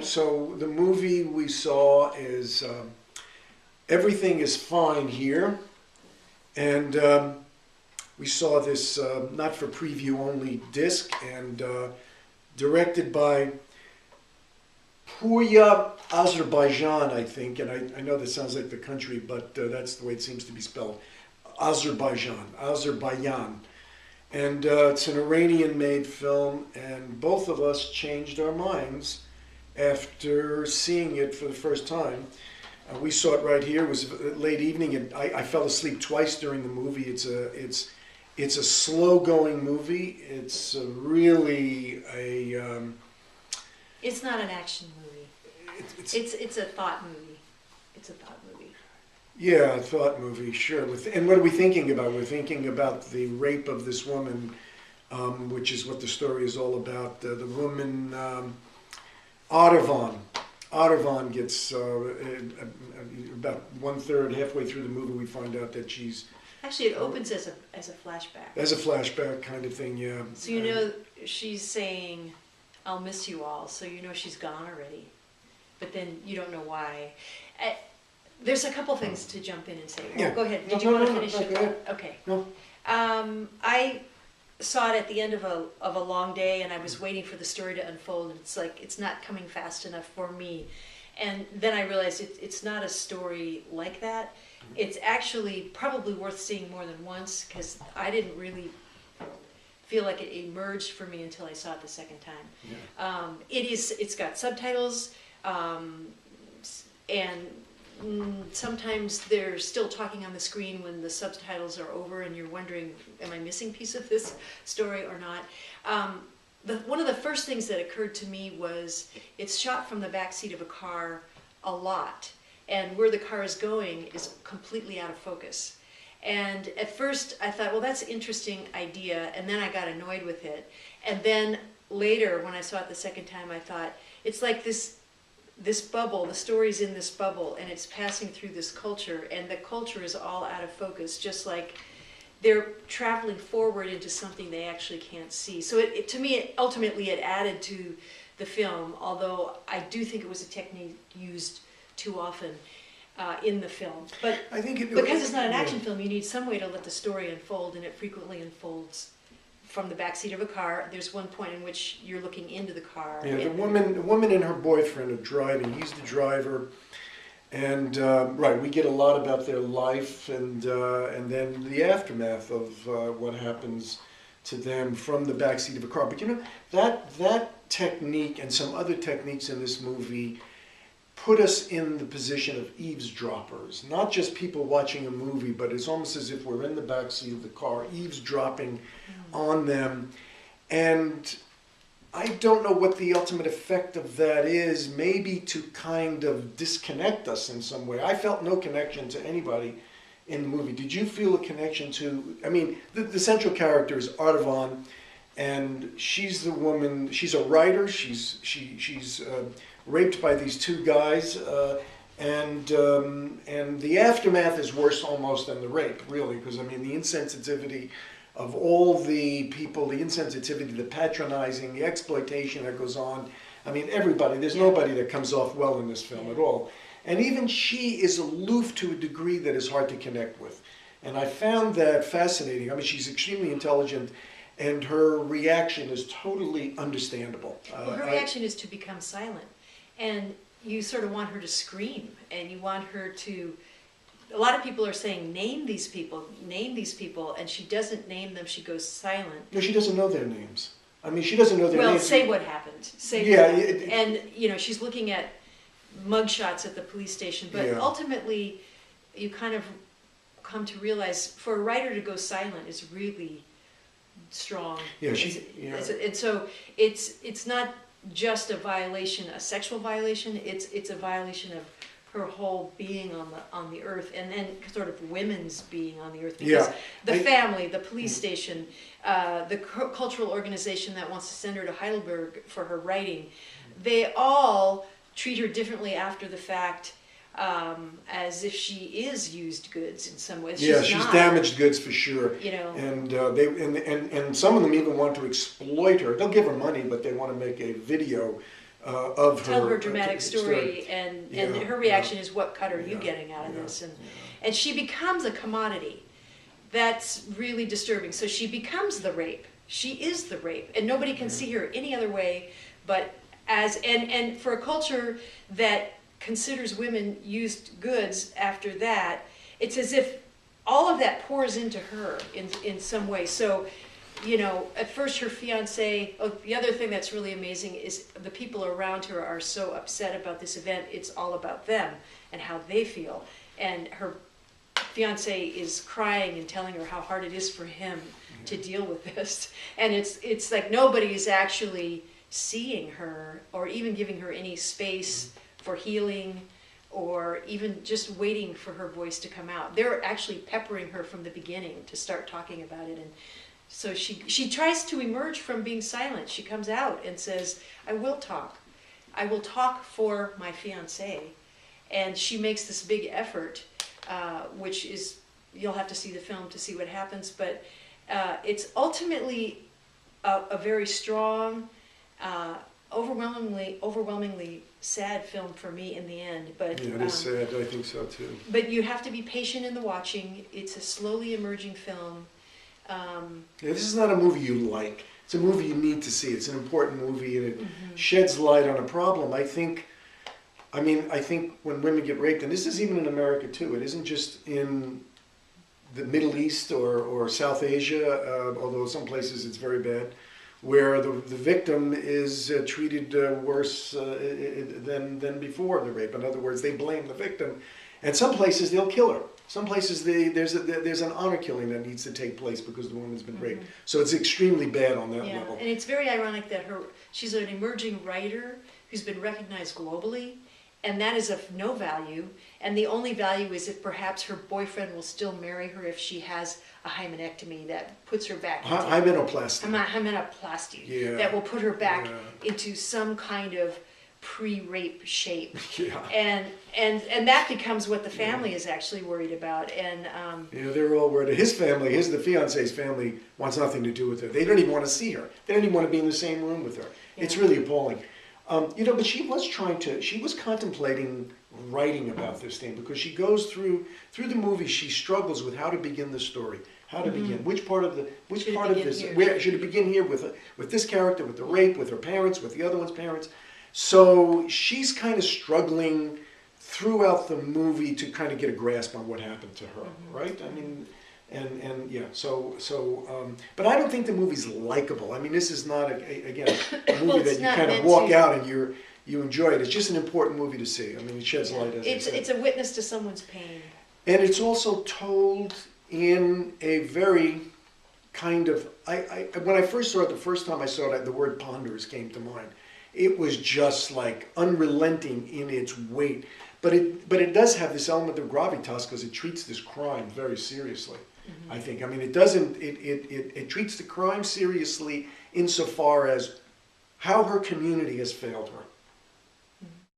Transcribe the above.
so the movie we saw is Everything is Fine Here, and we saw this not for preview only disc, and directed by Puya, Azerbaijan, I think, and I know that sounds like the country, but that's the way it seems to be spelled. Azerbaijan. And it's an Iranian-made film, and both of us changed our minds after seeing it for the first time. We saw it right here. It was late evening, and I fell asleep twice during the movie. It's a slow-going movie. It's really a... it's not an action movie. It's a thought movie. It's a thought movie. Yeah, a thought movie, sure. And what are we thinking about? We're thinking about the rape of this woman, which is what the story is all about. The woman, Ardavan. Ardavan gets about 1/3, halfway through the movie, we find out that she's... Actually, it opens as a flashback. As a flashback kind of thing, yeah. So you know she's saying, "I'll miss you all," so you know she's gone already. But then you don't know why. There's a couple things to jump in and say. Oh, yeah. Go ahead. Did you want to finish it? Okay. No. I saw it at the end of a long day, and I was waiting for the story to unfold. And it's like it's not coming fast enough for me. And then I realized it's not a story like that. It's actually probably worth seeing more than once, because I didn't really feel like it emerged for me until I saw it the second time. Yeah. It's got subtitles, and sometimes they're still talking on the screen when the subtitles are over, and you're wondering, am I missing a piece of this story or not? One of the first things that occurred to me was it's shot from the back seat of a car a lot, and where the car is going is completely out of focus. And at first I thought, well, that's an interesting idea, and then I got annoyed with it. And then later, when I saw it the second time, I thought, it's like this bubble, the story's in this bubble, and it's passing through this culture, and the culture is all out of focus, just like they're traveling forward into something they actually can't see. So to me, ultimately it added to the film, although I do think it was a technique used too often in the film. But I think because it's not an action film, you need some way to let the story unfold, and it frequently unfolds from the backseat of a car. There's one point in which you're looking into the car. Yeah, the woman and her boyfriend are driving. He's the driver, and right, we get a lot about their life, and then the aftermath of what happens to them from the backseat of a car. But you know, that technique and some other techniques in this movie put us in the position of eavesdroppers, not just people watching a movie, but it's almost as if we're in the backseat of the car, eavesdropping on them. And I don't know what the ultimate effect of that is, maybe to kind of disconnect us in some way. I felt no connection to anybody in the movie. Did you feel a connection to, I mean, the central character is Ardavan, and she's the woman, she's a writer, she's raped by these two guys, and the aftermath is worse almost than the rape, really, because I mean the insensitivity of all the people, the insensitivity, the patronizing, the exploitation that goes on. I mean, everybody, there's nobody that comes off well in this film at all. And even she is aloof to a degree that is hard to connect with. And I found that fascinating. I mean, she's extremely intelligent, and her reaction is totally understandable. Well, her reaction is to become silent. And you sort of want her to scream, and you want her to... A lot of people are saying, name these people, and she doesn't name them, she goes silent. No, she doesn't know their names. I mean, she doesn't know their names. Well, say what happened. Say what happened. And, you know, she's looking at mugshots at the police station, but ultimately, you kind of come to realize, for a writer to go silent is really strong. Yeah, and so it's not just a violation, a sexual violation, it's a violation of her whole being on the earth, and then sort of women's being on the earth, because the family, the police station, the cultural organization that wants to send her to Heidelberg for her writing, they all treat her differently after the fact, as if she is used goods in some ways. Yeah, she's damaged goods for sure. You know, and some of them even want to exploit her. They'll give her money, but they want to make a video of her. Tell her dramatic story, and her reaction is, what cut are you getting out of this? And she becomes a commodity. That's really disturbing. So she becomes the rape. She is the rape, and nobody can see her any other way but as, and for a culture that considers women used goods after that, it's as if all of that pours into her in some way. So, you know, at first her fiance, the other thing that's really amazing is the people around her are so upset about this event, it's all about them and how they feel. And her fiance is crying and telling her how hard it is for him to deal with this. And it's like nobody is actually seeing her or even giving her any space for healing, or even just waiting for her voice to come out. They're actually peppering her from the beginning to start talking about it. And so she tries to emerge from being silent. She comes out and says, I will talk. I will talk for my fiancé. And she makes this big effort, which is, you'll have to see the film to see what happens, but it's ultimately a very strong, overwhelmingly sad film for me in the end. But yeah, it is sad. I think so too. But you have to be patient in the watching. It's a slowly emerging film. This is not a movie you like. It's a movie you need to see. It's an important movie, and it sheds light on a problem. I think when women get raped, and this is even in America too. It isn't just in the Middle East or South Asia, although some places it's very bad, where the victim is treated worse than before the rape. In other words, they blame the victim, and some places they'll kill her. Some places there's an honor killing that needs to take place because the woman's been raped. So it's extremely bad on that level. And it's very ironic that she's an emerging writer who's been recognized globally, and that is of no value. And the only value is if perhaps her boyfriend will still marry her if she has a hymenectomy that puts her back into hymenoplasty. Yeah. That will put her back into some kind of pre-rape shape. And that becomes what the family is actually worried about. And they're all worried. The fiance's family wants nothing to do with her. They don't even want to see her. They don't even want to be in the same room with her. It's really appalling. But she was contemplating writing about this thing, because she goes through the movie. She struggles with how to begin the story, how to begin, which part of this, where should it begin here with this character, with the rape, with her parents, with the other one's parents. So she's kind of struggling throughout the movie to kind of get a grasp on what happened to her, right? I mean, but I don't think the movie's likable. I mean, this is not a movie that you kind of walk out and you enjoy it. It's just an important movie to see. I mean, it sheds light. It's a witness to someone's pain, and it's also told in a very kind of. When I first saw it, the first time I saw it, the word ponderous came to mind. It was just like unrelenting in its weight, but it does have this element of gravitas because it treats this crime very seriously. I think. I mean, it doesn't. It treats the crime seriously insofar as how her community has failed her.